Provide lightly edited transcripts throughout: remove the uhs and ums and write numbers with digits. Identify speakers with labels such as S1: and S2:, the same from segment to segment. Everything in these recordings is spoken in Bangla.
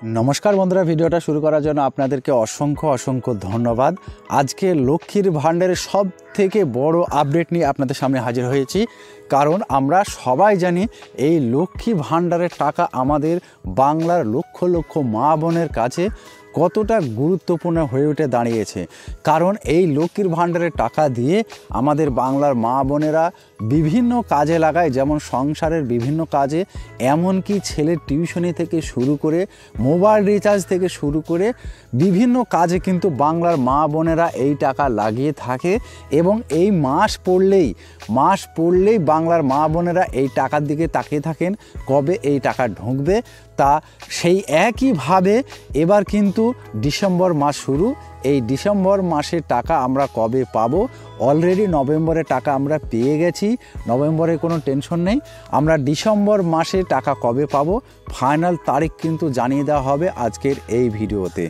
S1: नमस्कार बंधुरा भिडियोटा शुरू करार जन्य आपनादेरके असंख्य असंख्य धन्यवाद। आज के लक्ष्मीर भाण्डारेर सब थेके बड़ो आपडेट निये आपनादेर सामने हाजिर हयेछि। कारण आमरा सबाई जानी এই লক্ষ্মী ভাণ্ডারের টাকা আমাদের বাংলার লক্ষ লক্ষ মা বোনের কাছে কতটা গুরুত্বপূর্ণ হয়ে উঠে দাঁড়িয়েছে। কারণ এই লক্ষ্মীর ভাণ্ডারের টাকা দিয়ে আমাদের বাংলার মা বোনেরা বিভিন্ন কাজে লাগায়, যেমন সংসারের বিভিন্ন কাজে, এমনকি ছেলের টিউশনি থেকে শুরু করে মোবাইল রিচার্জ থেকে শুরু করে বিভিন্ন কাজে কিন্তু বাংলার মা বোনেরা এই টাকা লাগিয়ে থাকে। এবং এই মাস পড়লেই বাংলার মা বোনেরা এই টাকার দিকে তাকিয়ে থাকেন কবে এই টাকা ঢুকবে। তা সেই একইভাবে এবার কিন্তু ডিসেম্বর মাস শুরু। এই ডিসেম্বর মাসের টাকা আমরা কবে পাবো? অলরেডি নভেম্বরের টাকা আমরা পেয়ে গেছি, নভেম্বরে কোনো টেনশন নেই। আমরা ডিসেম্বর মাসে টাকা কবে পাবো ফাইনাল তারিখ কিন্তু জানিয়ে দেওয়া হবে আজকের এই ভিডিওতে।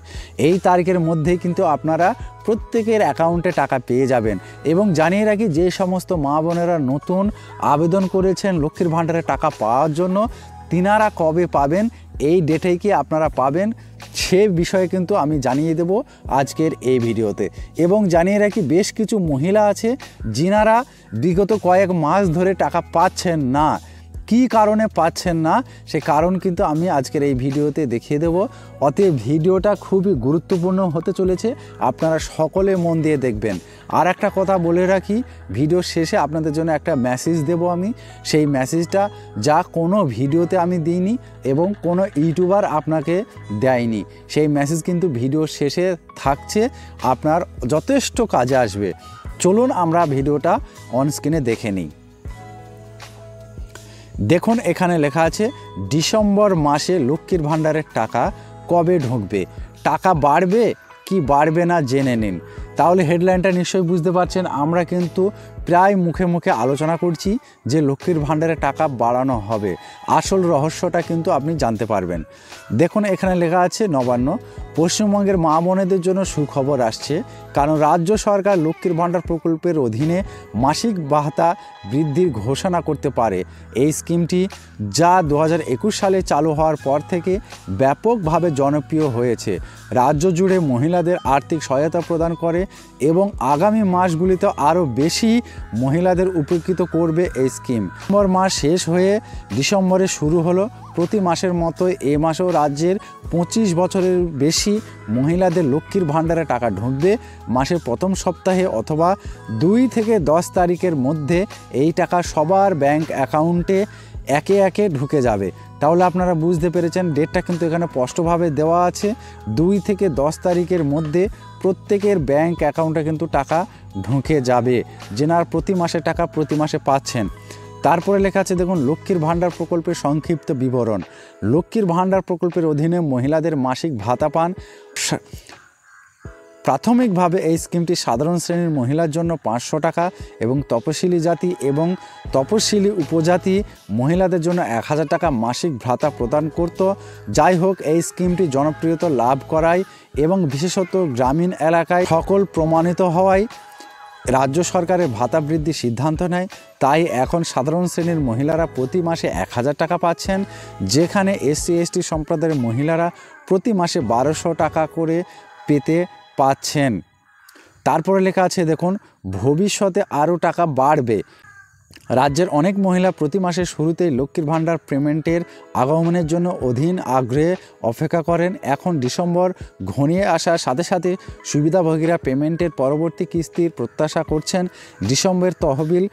S1: এই তারিখের মধ্যেই কিন্তু আপনারা প্রত্যেকের অ্যাকাউন্টে টাকা পেয়ে যাবেন। এবং জানিয়ে রাখি, যে সমস্ত মা বোনেরা নতুন আবেদন করেছেন লক্ষ্মীর ভাণ্ডারে টাকা পাওয়ার জন্য, তিনারা কবে পাবেন, এই ডেটেই কি আপনারা পাবেন সে বিষয়ে কিন্তু আমি জানিয়ে দেব আজকের এই ভিডিওতে। এবং জানিয়ে রাখি, বেশ কিছু মহিলা আছে যিনারা বিগত কয়েক মাস ধরে টাকা পাচ্ছেন না। কি কারণে পাচ্ছেন না সে কারণ কিন্তু আমি আজকের এই ভিডিওতে দেখিয়ে দেব। অতএব ভিডিওটা খুবই গুরুত্বপূর্ণ হতে চলেছে, আপনারা সকলে মন দিয়ে দেখবেন। আর একটা কথা বলে রাখি, ভিডিওর শেষে আপনাদের জন্য একটা মেসেজ দেব আমি। সেই মেসেজটা যা কোনো ভিডিওতে আমি দিইনি এবং কোনো ইউটিউবার আপনাকে দেয়নি। সেই মেসেজ কিন্তু ভিডিওর শেষে থাকছে, আপনার যথেষ্ট কাজে আসবে। চলুন আমরা ভিডিওটা অন স্ক্রিনে দেখে নিই। দেখুন, এখানে লেখা আছে ডিসেম্বর মাসে লক্ষ্মীর ভাণ্ডারের টাকা কবে ঢুকবে, টাকা বাড়বে কি বাড়বে না জেনে নিন। তাহলে হেডলাইনটা নিশ্চয়ই বুঝতে পারছেন। আমরা কিন্তু প্রায় মুখে মুখে আলোচনা করছি যে লক্ষ্মীর ভাণ্ডারে টাকা বাড়ানো হবে। আসল রহস্যটা কিন্তু আপনি জানতে পারবেন। দেখুন, এখানে লেখা আছে নবান্ন, পশ্চিমবঙ্গের মা বোনেদের জন্য সুখবর আসছে। কারণ রাজ্য সরকার লক্ষ্মীর ভাণ্ডার প্রকল্পের অধীনে মাসিক ভাতা বৃদ্ধির ঘোষণা করতে পারে। এই স্কিমটি যা 2021 সালে চালু হওয়ার পর থেকে ব্যাপকভাবে জনপ্রিয় হয়েছে। রাজ্য জুড়ে মহিলাদের আর্থিক সহায়তা প্রদান করে এবং আগামী মাসগুলিতে আরও বেশি মহিলাদের উপকৃত করবে এই স্কিম। নভেম্বর মাস শেষ হয়ে ডিসেম্বরে শুরু হলো। প্রতি মাসের মতো এ মাসেও রাজ্যের 25 বছরের বেশি মহিলাদের লক্ষ্মীর ভাণ্ডারে টাকা ঢুকবে। মাসের প্রথম সপ্তাহে অথবা 2 থেকে 10 তারিখের মধ্যে এই টাকা সবার ব্যাংক অ্যাকাউন্টে একে একে ঢুকে যাবে। তাহলে আপনারা বুঝতে পেরেছেন, ডেটটা কিন্তু এখানে স্পষ্টভাবে দেওয়া আছে। 2 থেকে 10 তারিখের মধ্যে প্রত্যেকের ব্যাংক অ্যাকাউন্টে কিন্তু টাকা ঢুকে যাবে, যেনার প্রতি মাসে টাকা প্রতি মাসে পাচ্ছেন। তারপরে লেখা আছে, দেখুন, লক্ষ্মীর ভাণ্ডার প্রকল্পের সংক্ষিপ্ত বিবরণ। লক্ষ্মীর ভাণ্ডার প্রকল্পের অধীনে মহিলাদের মাসিক ভাতা পান। প্রাথমিকভাবে এই স্কিমটি সাধারণ শ্রেণীর মহিলার জন্য 500 টাকা এবং তপশিলি জাতি এবং তপশিলি উপজাতি মহিলাদের জন্য 1000 টাকা মাসিক ভাতা প্রদান করত। যাই হোক, এই স্কিমটি জনপ্রিয়তা লাভ করায় এবং বিশেষত গ্রামীণ এলাকায় সকল প্রমাণিত হওয়ায় রাজ্য সরকারের ভাতা বৃদ্ধির সিদ্ধান্ত নেয়। তাই এখন সাধারণ শ্রেণীর মহিলারা প্রতি মাসে 1000 টাকা পাচ্ছেন, যেখানে SC/ST সম্প্রদায়ের মহিলারা প্রতি মাসে 1200 টাকা করে পেতে পাচ্ছেন। তারপরে লেখা আছে, দেখুন, ভবিষ্যতে আরও টাকা বাড়বে। রাজ্যের অনেক মহিলা প্রতি মাসের শুরুতেই লক্ষ্মীর ভাণ্ডার পেমেন্টের আগমনের জন্য অধীর আগ্রহে অপেক্ষা করেন। এখন ডিসেম্বর ঘনিয়ে আসার সাথে সাথে সুবিধাভোগীরা পেমেন্টের পরবর্তী কিস্তির প্রত্যাশা করছেন। ডিসেম্বরের তহবিল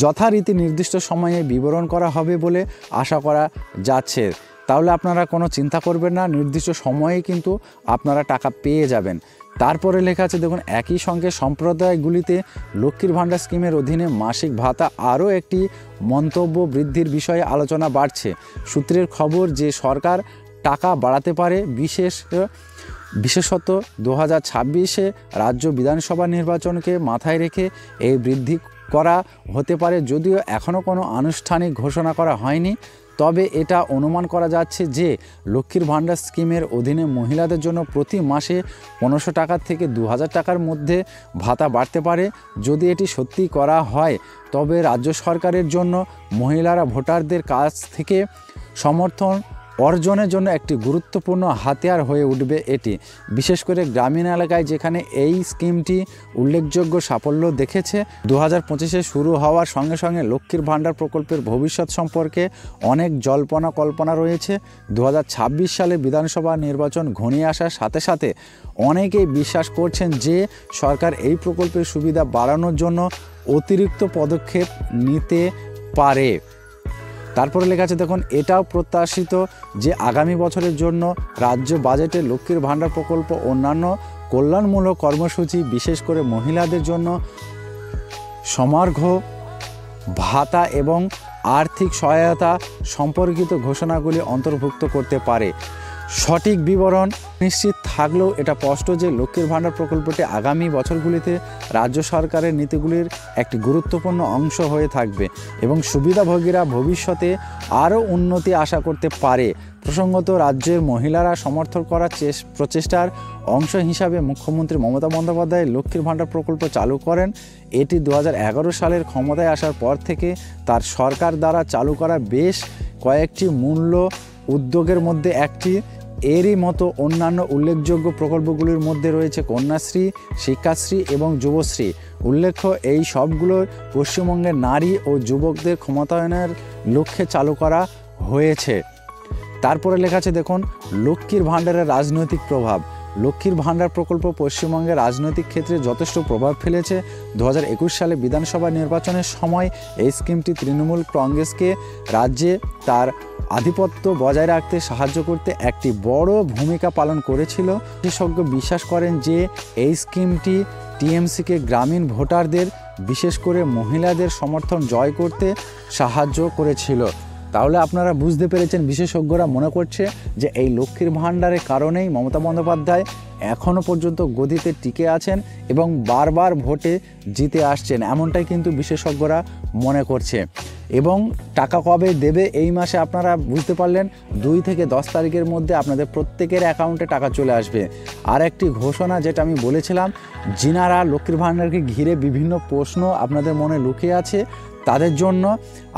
S1: যথারীতি নির্দিষ্ট সময়ে বিবরণ করা হবে বলে আশা করা যাচ্ছে। তাহলে আপনারা কোনো চিন্তা করবেন না, নির্দিষ্ট সময়ে কিন্তু আপনারা টাকা পেয়ে যাবেন। তারপরে লেখা আছে, দেখুন, একই সঙ্গে সম্প্রদায়গুলিতে লক্ষ্মীর ভাণ্ডার স্কিমের অধীনে মাসিক ভাতা আরও একটি মন্তব্য বৃদ্ধির বিষয়ে আলোচনা বাড়ছে। সূত্রের খবর যে সরকার টাকা বাড়াতে পারে, বিশেষত 2026-এ রাজ্য বিধানসভা নির্বাচনকে মাথায় রেখে এই বৃদ্ধি করা হতে পারে। যদিও এখনও কোনো আনুষ্ঠানিক ঘোষণা করা হয়নি, তবে এটা অনুমান করা যাচ্ছে যে লক্ষ্মীর ভাণ্ডার স্কিমের অধীনে মহিলাদের জন্য প্রতি মাসে 1500 টাকা থেকে 2000 টাকার মধ্যে ভাতা বাড়তে পারে। যদি এটি সত্যি করা হয় তবে রাজ্য সরকারের জন্য মহিলারা ভোটারদের কাছ থেকে সমর্থন অর্জনের জন্য একটি গুরুত্বপূর্ণ হাতিয়ার হয়ে উঠবে এটি, বিশেষ করে গ্রামীণ এলাকায় যেখানে এই স্কিমটি উল্লেখযোগ্য সাফল্য দেখেছে। 2025-এ শুরু হওয়ার সঙ্গে সঙ্গে লক্ষ্মীর ভাণ্ডার প্রকল্পের ভবিষ্যৎ সম্পর্কে অনেক জল্পনা কল্পনা রয়েছে। 2026 সালে বিধানসভা নির্বাচন ঘনিয়ে আসার সাথে সাথে অনেকেই বিশ্বাস করছেন যে সরকার এই প্রকল্পের সুবিধা বাড়ানোর জন্য অতিরিক্ত পদক্ষেপ নিতে পারে। তারপরে লেখা আছে দেখুন, এটাও প্রত্যাশিত যে আগামী বছরের জন্য রাজ্য বাজেটে লক্ষ্মীর ভাণ্ডার প্রকল্প অন্যান্য কল্যাণমূলক কর্মসূচি, বিশেষ করে মহিলাদের জন্য সমার্ঘ ভাতা এবং আর্থিক সহায়তা সম্পর্কিত ঘোষণাগুলি অন্তর্ভুক্ত করতে পারে। সঠিক বিবরণ নিশ্চিত থাকলেও এটা স্পষ্ট যে লক্ষ্মীর ভাণ্ডার প্রকল্পটি আগামী বছরগুলিতে রাজ্য সরকারের নীতিগুলির একটি গুরুত্বপূর্ণ অংশ হয়ে থাকবে এবং সুবিধাভোগীরা ভবিষ্যতে আরও উন্নতি আশা করতে পারে। প্রসঙ্গত, রাজ্যের মহিলারা সমর্থন করার প্রচেষ্টার অংশ হিসাবে মুখ্যমন্ত্রী মমতা বন্দ্যোপাধ্যায় লক্ষ্মীর ভাণ্ডার প্রকল্প চালু করেন। এটি 2011 সালের ক্ষমতায় আসার পর থেকে তার সরকার দ্বারা চালু করা বেশ কয়েকটি মূল্য উদ্যোগের মধ্যে একটি। এরই মতো অন্যান্য উল্লেখযোগ্য প্রকল্পগুলির মধ্যে রয়েছে কন্যাশ্রী, শিক্ষাশ্রী এবং যুবশ্রী। উল্লেখ্য, এই সবগুলো পশ্চিমবঙ্গের নারী ও যুবকদের ক্ষমতায়নের লক্ষ্যে চালু করা হয়েছে। তারপরে লেখা আছে দেখুন, লক্ষ্মীর ভাণ্ডারের রাজনৈতিক প্রভাব। লক্ষ্মীর ভাণ্ডার প্রকল্প পশ্চিমবঙ্গের রাজনৈতিক ক্ষেত্রে যথেষ্ট প্রভাব ফেলেছে। 2021 সালে বিধানসভা নির্বাচনের সময় এই স্কিমটি তৃণমূল কংগ্রেসকে রাজ্যে তার আধিপত্য বজায় রাখতে সাহায্য করতে একটি বড় ভূমিকা পালন করেছিল। বিশেষজ্ঞ বিশ্বাস করেন যে এই স্কিমটি টিএমসিকে গ্রামীণ ভোটারদের, বিশেষ করে মহিলাদের সমর্থন জয় করতে সাহায্য করেছিল। তাহলে আপনারা বুঝতে পেরেছেন, বিশেষজ্ঞরা মনে করছে যে এই লক্ষ্মীর ভাণ্ডারের কারণেই মমতা বন্দ্যোপাধ্যায় এখনও পর্যন্ত গদিতে টিকে আছেন এবং বারবার ভোটে জিতে আসছেন, এমনটাই কিন্তু বিশেষজ্ঞরা মনে করছে। এবং টাকা কবে দেবে এই মাসে আপনারা বুঝতে পারলেন, 2 থেকে 10 তারিখের মধ্যে আপনাদের প্রত্যেকের অ্যাকাউন্টে টাকা চলে আসবে। আর একটি ঘোষণা যেটা আমি বলেছিলাম, যিনারা লক্ষ্মীর ভাণ্ডারকে ঘিরে বিভিন্ন প্রশ্ন আপনাদের মনে লুকিয়ে আছে, তাদের জন্য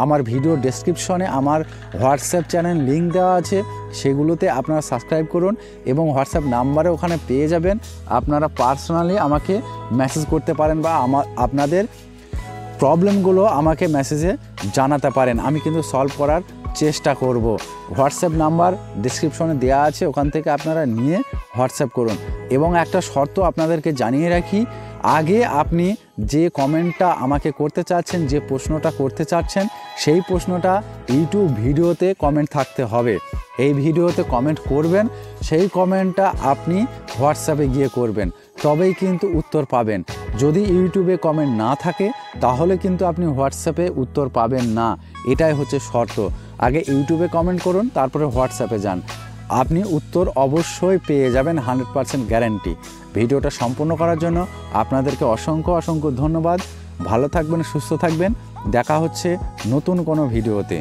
S1: আমার ভিডিও ডেসক্রিপশনে আমার হোয়াটসঅ্যাপ চ্যানেল লিঙ্ক দেওয়া আছে, সেগুলোতে আপনারা সাবস্ক্রাইব করুন এবং হোয়াটসঅ্যাপ নাম্বারে ওখানে পেয়ে যাবেন। আপনারা পার্সোনালি আমাকে মেসেজ করতে পারেন বা আপনাদের প্রবলেমগুলো আমাকে মেসেজে জানাতে পারেন, আমি কিন্তু সলভ করার চেষ্টা করব। হোয়াটসঅ্যাপ নাম্বার ডেসক্রিপশনে দেওয়া আছে, ওখান থেকে আপনারা নিয়ে হোয়াটসঅ্যাপ করুন। এবং একটা শর্ত আপনাদেরকে জানিয়ে রাখি, আগে আপনি যে কমেন্টটা আমাকে করতে চাচ্ছেন, যে প্রশ্নটা করতে চাচ্ছেন, সেই প্রশ্নটা ইউটিউব ভিডিওতে কমেন্ট থাকতে হবে। এই ভিডিওতে কমেন্ট করবেন, সেই কমেন্টটা আপনি হোয়াটসঅ্যাপে গিয়ে করবেন, তবেই কিন্তু উত্তর পাবেন। যদি ইউটিউবে কমেন্ট না থাকে তাহলে কিন্তু আপনি হোয়াটসঅ্যাপে উত্তর পাবেন না, এটাই হচ্ছে শর্ত। আগে ইউটিউবে কমেন্ট করুন, তারপরে হোয়াটসঅ্যাপে যান, আপনি উত্তর অবশ্যই পেয়ে যাবেন, 100% গ্যারান্টি। ভিডিওটা সম্পূর্ণ করার জন্য আপনাদেরকে অসংখ্য অসংখ্য ধন্যবাদ। ভালো থাকবেন, সুস্থ থাকবেন, দেখা হচ্ছে নতুন কোনো ভিডিওতে।